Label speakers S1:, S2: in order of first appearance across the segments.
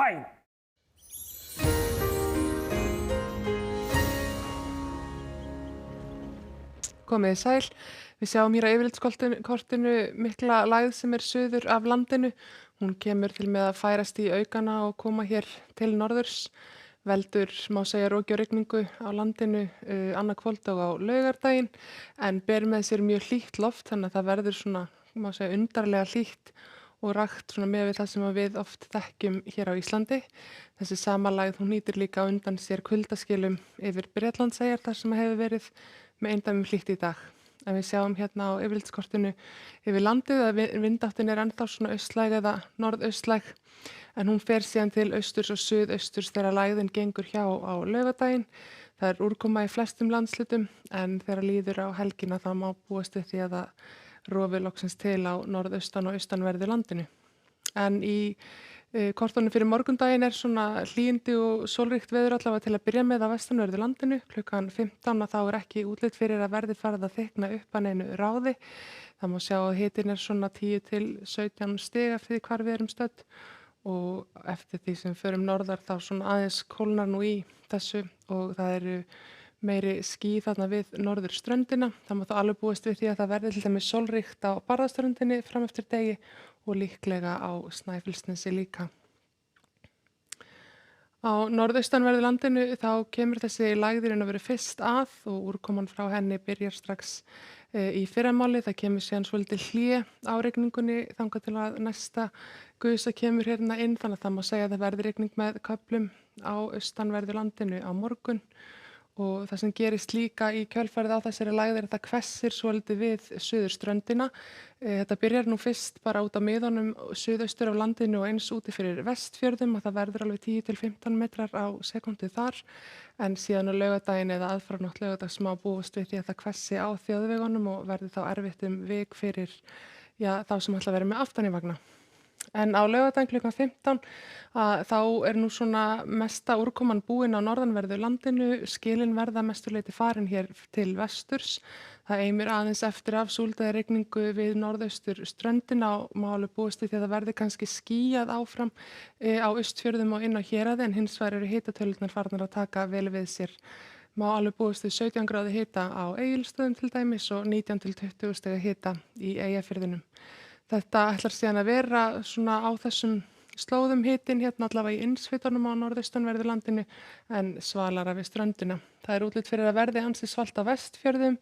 S1: bæn.
S2: Komið þið sæl. Við sjáum hér á yfirlitskortinu mikla lægð sem suður af landinu. Hún kemur til með að færast í aukana og koma hér til norðurs. Veldur, má segja, roki og rigningu á landinu annað kvöld og á laugardaginn, en ber með sér mjög hlýtt loft, þannig að það verður svona, má segja, undarlega hlýtt og rakt svona með við það sem við oft þekkjum hér á Íslandi. Þessi sama lægð, hún nýtir líka undan sér kuldaskilum yfir Bretlandseyjar þar sem hefur verið með eindæmum hlýtt í dag. En við sjáum hérna á yfirlitskortinu yfir landið að vindáttin ennþá svona austlæg eða norðaustlæg, en hún fer síðan til austurs og suðausturs þegar lægðin gengur hjá á laugardaginn. Það er úrkoma í flestum landslutum, en þegar líður á helgina þá má búast við því að það rofi loksins til á norðaustan og austanverðu landinu. En í kortunum fyrir morgundaginn er svona hlýindi og sólríkt veður allavega til að byrja með á vestanverðu landinu. Klukkan 15 þá er ekki útlit fyrir að verði farið að þykna upp að neinu ráði. Það má sjá að hitinn er svona 10 til 17 stig eftir því hvar við erum stödd, og eftir því sem förum norðar þá svona aðeins kólnar nú í þessu og það eru meiri ský þarna við norðurströndina. Það má þá alveg búast við því að það verði til dæmis sólríkt á Barðaströndinni fram eftir degi og líklega á Snæfellsnesi líka. Á norðaustanverðu landinu þá kemur þessi lægðirinn að vera fyrst að og úrkoman frá henni byrjar strax í fyrramáli. Það kemur síðan svolítið hlé á rigningunni þangað til að næsta gusa kemur hérna inn, þannig að það má segja að það verði rigning með köflum á austanverðu landinu á morgun. Og það sem gerist líka í kjölfarið á þessari lægð er að það hvessir svolítið við suðurströndina. Þetta byrjar nú fyrst bara út á miðunum suðaustur af landinu og eins úti fyrir Vestfjörðum og það verður alveg 10 til 15 metrar á sekúndu þar. En síðan á laugardaginn eða aðfaranótt laugardags má búast við því að það hvessi á þjóðvegunum og verður þá erfitt vik fyrir þá sem ætla að vera með aftan í vagna. En á laugardaginn klukkan 15 þá er nú svona mesta úrkoman búin á norðanverðu landinu. Skilin verða mestuleyti farin hér til vesturs. Það eimir aðeins eftir af súldaði rigningu við norðaustur ströndina og má alveg búast við því að það verði kannski skýjað áfram á Austfjörðum og inn á Héraði, en hins vegar eru hitatölurnar farnar að taka vel við sér. Má alveg búast við 17 gráðu hita á Egilsstöðum til dæmis og 19 til 20 stiga hita í Eyjafirðinum. Þetta ætlar síðan að vera svona á þessum slóðum hitinn hérna allavega í innsveitunum á norðaustanverðu landinu en svalara við ströndina. Það er útlit fyrir að verði ansi svalt á Vestfjörðum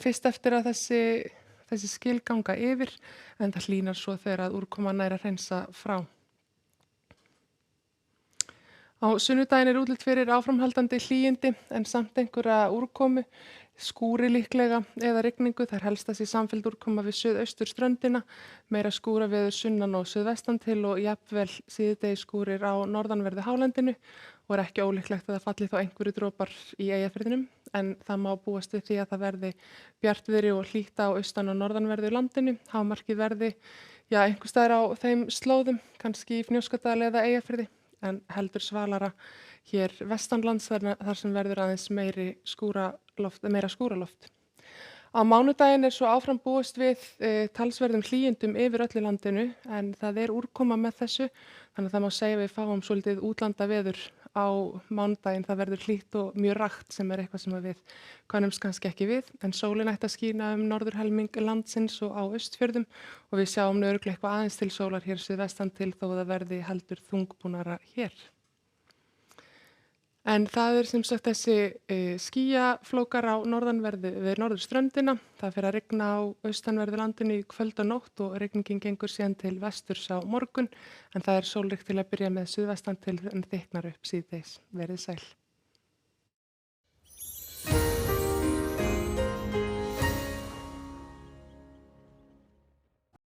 S2: fyrst eftir að þessi skil ganga yfir, en það hlýnar svo þegar að úrkoma nær að hreinsa frá. Á sunnudaginn er útlit fyrir áframhaldandi hlýindi en samt einhverja úrkomu, skúri líklega eða rigningu. Það er helst þessi samfelld úrkoma við suðausturströndina, meira skúraveður sunnan og suðvestan til og jafnvel síðdegis skúrir á norðanverðu hálendinu og er ekki ólíklegt að það falli þá einhverju dropar í Eyjafirðinum, en það má búast við því að það verði bjartviðri og hlýtt á austan- og norðanverðu landinu. Hámarkið verði einhvers staðar á þeim slóðum, kannski í Fnjóskadal eða Eyjafirði, en heldur svalara hér vestanlands þar sem verður aðeins meira skúraloft. Á mánudaginn er svo áfram búist við talsverðum hlýindum yfir öllu landinu, en það er úrkoma með þessu, þannig að það má segja við fáum svolítið útlanda veður á mánudaginn. Það verður hlýtt og mjög rakt sem er eitthvað sem við kannumst kannski ekki við, en sólin ætti að skína norðurhelming landsins og á Austfjörðum og við sjáum örugglega eitthvað aðeins til sólar hér suðvestan til þó það verði heldur þungbúnara hér. En það er sem sagt þessi skýjaflókar á við norðurströndina. Það fer að rigna á austanverðu landinu í kvöld og nótt og rigningin gengur síðan til vesturs á morgun, en það er sólríkt til að byrja með suðvestan til en þykknar upp síðdegis. Verið sæl.